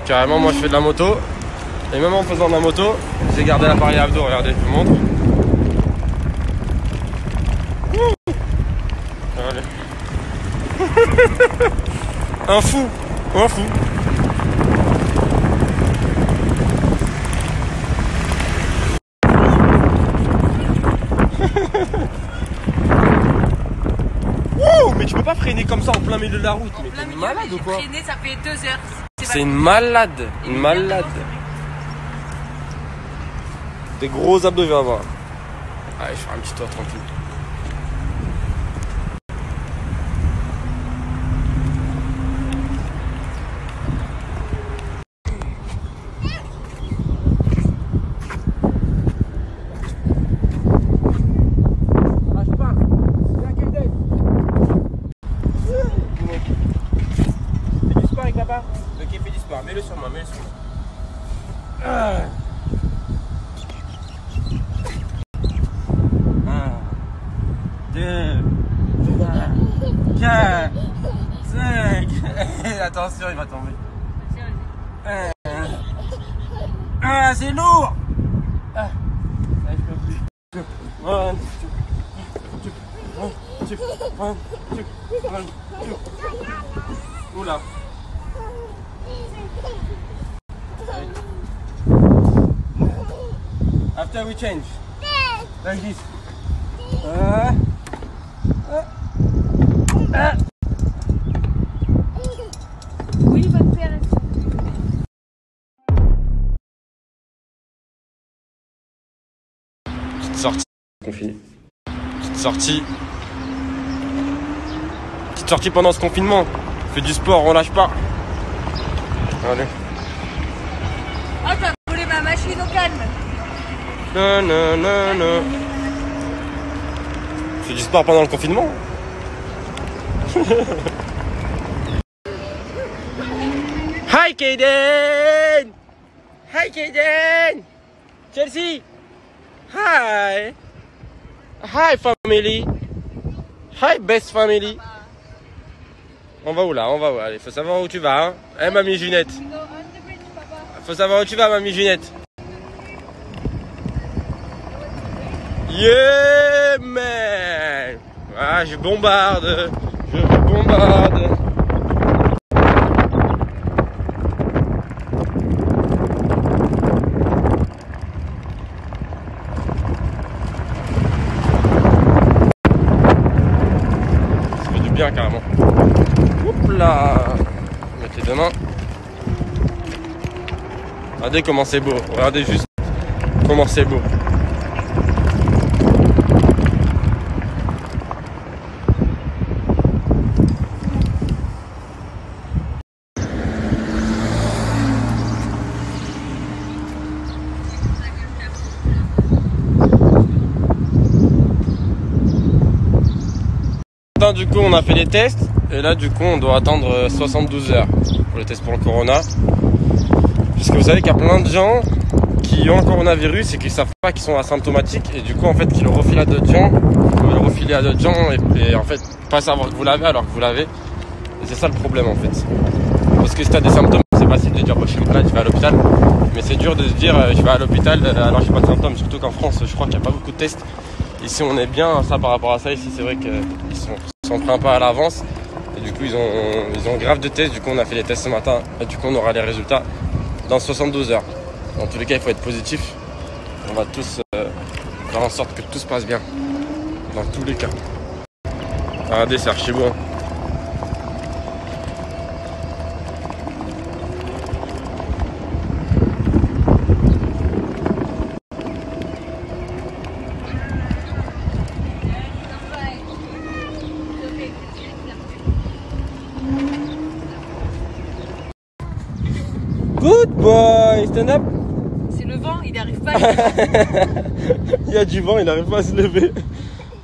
Carrément, moi je fais de la moto. Et même en faisant de la moto, j'ai gardé l'appareil abdos. Regardez, je vous montre. Allez. Un fou. Un fou. Mais tu peux pas freiner comme ça en plein milieu de la route. Mais t'es une malade ou quoi? Freiner, ça fait 2 heures. C'est une malade. Une malade. Des gros abdos, je vais avoir. Allez, je ferai un petit tour tranquille. Ok, fais du sport, mets-le sur moi, mets-le sur moi. Ah. 1, 2, 3, 4, 5. Attention, il va tomber. Ah, c'est lourd. Ah, je peux plus. 1, 2, 1, 2. Oula. After we change. Like this. Oui, votre père. Petite sortie. Confiné. Petite sortie. Petite sortie pendant ce confinement. On fait du sport, on lâche pas. Allez. Oh, t'as volé ma machine au calme. Non, non, non, non. On fait du sport pendant le confinement. Hi Kaden! Hi Kaden! Chelsea! Hi! Hi family! Hi best family! On va où là? On va où? Allez, faut savoir où tu vas, hein? Eh, mamie Junette! Faut savoir où tu vas, mamie Junette! Yeah man! Ah, je bombarde! Je bombarde! Ça fait du bien carrément. Oups là! Mettez deux mains. Regardez comment c'est beau. Regardez juste comment c'est beau. Du coup on a fait les tests et là du coup on doit attendre 72 heures pour les tests pour le corona, puisque vous savez qu'il y a plein de gens qui ont le coronavirus et qui savent pas qu'ils sont asymptomatiques et du coup en fait qui le refilent à d'autres gens, le refiler à d'autres gens et en fait pas savoir que vous l'avez alors que vous l'avez, et c'est ça le problème en fait, parce que si tu as des symptômes c'est facile de dire bon, je suis malade, je vais à l'hôpital, mais c'est dur de se dire je vais à l'hôpital alors j'ai pas de symptômes, surtout qu'en France je crois qu'il n'y a pas beaucoup de tests. Ici on est bien, ça par rapport à ça, ici c'est vrai qu'ils sont prêts un peu à l'avance et du coup ils ont grave de tests, du coup on a fait les tests ce matin et du coup on aura les résultats dans 72 heures. Dans tous les cas il faut être positif, on va tous faire en sorte que tout se passe bien, dans tous les cas. Regardez c'est archi beau. Good boy, stand up. C'est le vent, il n'arrive pas. Il y a du vent, il n'arrive pas à se lever.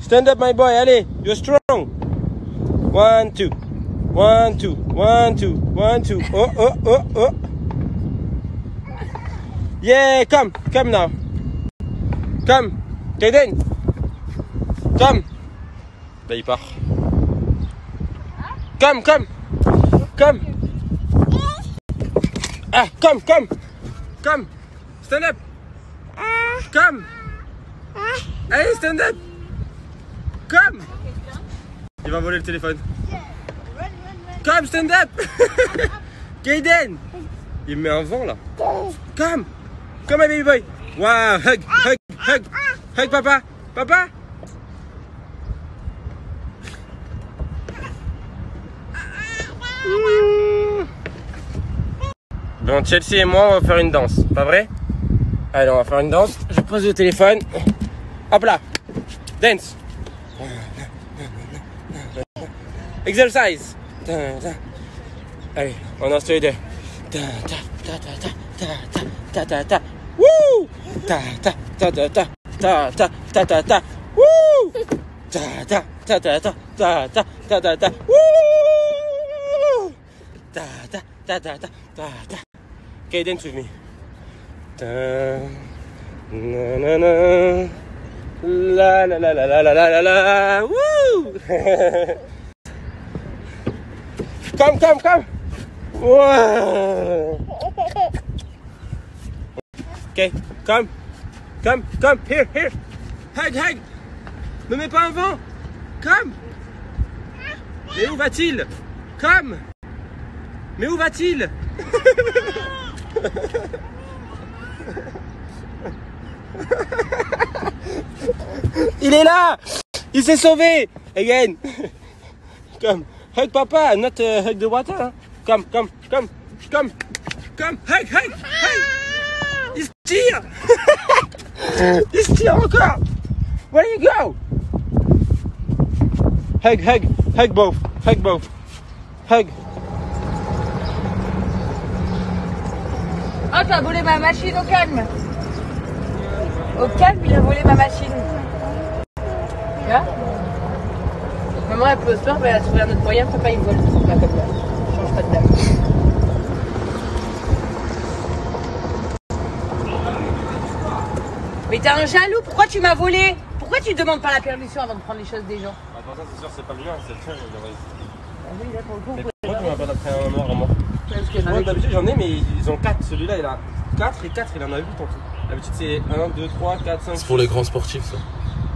Stand up my boy, allez, you're strong. 1, 2, 1, 2, 1, 2, 1, 2. Oh, oh, oh, oh. Yeah, come now. Come, Kaden. Come. Là il part. Come. Ah, come. Stand up. Come. Allez, stand up. Come. Il va voler le téléphone. Come, stand up. Kaden. Il me met un vent là. Come, my baby boy. Wow, hug papa. Bon, Chelsea et moi, on va faire une danse, pas vrai? Allez, on va faire une danse. Je pose le téléphone. Hop là. Dance. Exercise. Allez, on danse tous les deux. Wouh! Wouh! Wouh! Okay, dance with me. La la la la la la la la. Woo! Come. Wow. Okay, come. Here. Hug. Me mets pas un vent. Come. Mais où va-t-il? Come. Mais où va-t-il? Il est là. Il s'est sauvé. Again. Come. Hug papa, not hug the water. Hein? Come. Hug. Il se tire. Il se tire encore. Where do you go? Hug both. Hug. Oh, t'as volé ma machine, au calme. Au calme, il a volé ma machine. Tu vois? Maman, elle peut se faire, mais elle a trouvé un autre moyen, papa, il vole le truc là, comme ça. Change pas de dame. Mais t'es un jaloux, pourquoi tu m'as volé? Pourquoi tu demandes pas la permission avant de prendre les choses des gens? Attends, ça c'est sûr, c'est pas le mien, c'est le tien. Ah oui, là pour le coup. Mais pourquoi tu m'as pas pris un noir à moi? Parce que Moi d'habitude j'en ai, mais ils ont 4. Celui-là il a 4 et 4, il en a 8 en tout. D'habitude c'est 1, 2, 3, 4, 5. C'est pour les grands sportifs ça.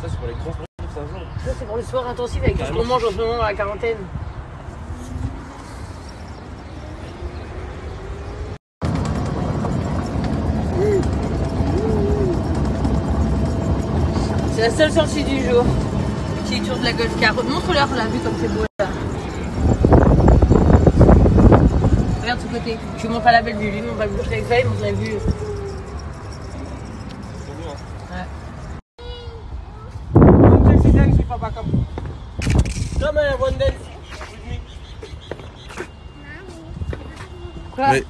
Ça c'est pour les grands sportifs, ça joue. ça, c'est pour le sport intensif avec tout ce qu'on mange en ce moment à la quarantaine. C'est la seule sortie du jour. Petit tour de la Golf Car. Montre-leur la vue comme c'est beau là. Regarde ce côté. Tu montres à la belle vue. Lui, on va le montrer avec ça, il montre la vue. C'est mieux. Ouais. Come Chelsea dance with papa, come. Come on, one dance with me. Quoi? Mais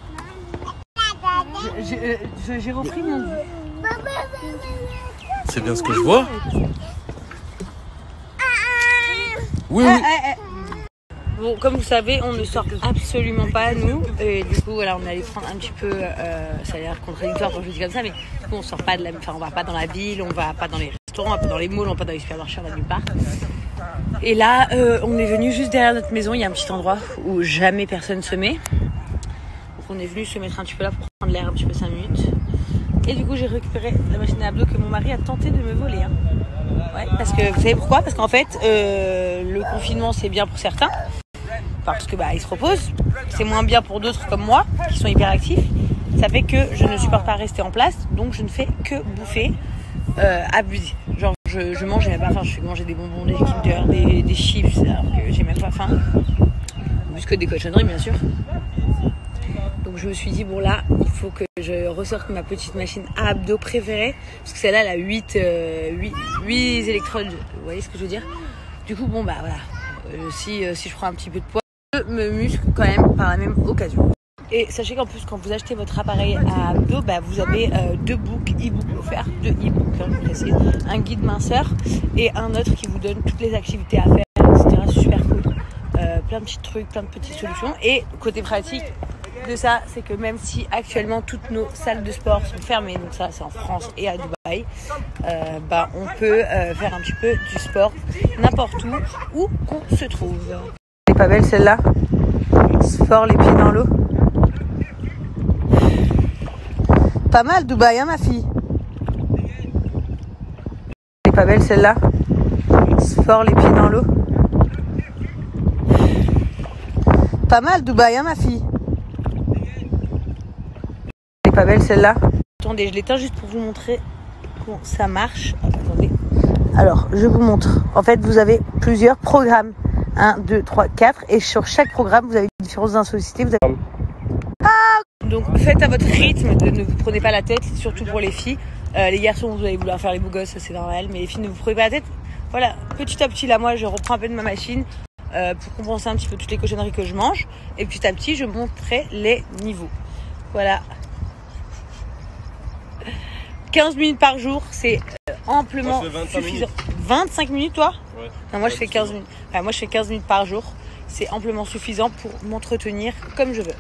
J'ai repris mon... c'est bien ce que je vois. Oui. Bon, comme vous savez, on ne sort absolument pas, nous. Et du coup, voilà, on est allé prendre un petit peu... ça a l'air contradictoire quand je dis comme ça, mais du coup, on sort pas de la... Enfin, on va pas dans la ville, on va pas dans les restaurants, on va pas dans les malls, on va pas dans les supermarchés, on va nulle part. Et là, on est venu juste derrière notre maison. Il y a un petit endroit où jamais personne se met. Donc, on est venu se mettre un petit peu là pour prendre l'air un petit peu 5 minutes. Et du coup, j'ai récupéré la machine à abdos que mon mari a tenté de me voler. Hein. Ouais, parce que vous savez pourquoi? Parce qu'en fait, le confinement, c'est bien pour certains. Parce que ils se reposent. C'est moins bien pour d'autres comme moi, qui sont hyperactifs. Ça fait que je ne supporte pas rester en place. Donc, je ne fais que bouffer, abuser. Genre, je mange, j'ai même pas faim. Je fais manger des bonbons, des Kinder, des chips, alors que j'ai même pas faim. Plus que des cochonneries, bien sûr. Donc je me suis dit, bon là, il faut que je ressorte ma petite machine à abdos préférée. Parce que celle-là, elle a 8 électrodes. Vous voyez ce que je veux dire? Du coup, bon voilà. Si je prends un petit peu de poids, je me muscle quand même par la même occasion. Et sachez qu'en plus, quand vous achetez votre appareil à abdos, vous avez 2 e-books offerts. 2 e-books, je précise. Un guide minceur et un autre qui vous donne toutes les activités à faire, etc. C'est super cool. Plein de petits trucs, plein de petites solutions. Et côté pratique de ça, c'est que même si actuellement toutes nos salles de sport sont fermées, donc ça c'est en France et à Dubaï, on peut faire un petit peu du sport n'importe où qu'on se trouve. Elle est pas belle celle-là? Sport les pieds dans l'eau. Pas mal Dubaï, hein, ma fille? Elle est pas belle celle-là? Fort les pieds dans l'eau. Pas mal Dubaï, hein, ma fille? Elle est pas belle celle-là? Attendez, je l'éteins juste pour vous montrer comment ça marche. Attendez. Alors, je vous montre. En fait, vous avez plusieurs programmes. 1, 2, 3, 4. Et sur chaque programme, vous avez différentes insolicités. Vous avez... Donc, faites à votre rythme. Ne vous prenez pas la tête, surtout pour les filles. Les garçons, vous allez vouloir faire les beaux gosses, ça c'est normal. Mais les filles, ne vous prenez pas la tête. Voilà, petit à petit, là, moi, je reprends un peu de ma machine pour compenser un petit peu toutes les cochonneries que je mange. Et petit à petit, je monterai les niveaux. Voilà. 15 minutes par jour, c'est amplement suffisant. 25 minutes, toi? Ouais. Non, moi, je fais 15 minutes. Enfin, moi, je fais 15 minutes par jour. C'est amplement suffisant pour m'entretenir comme je veux.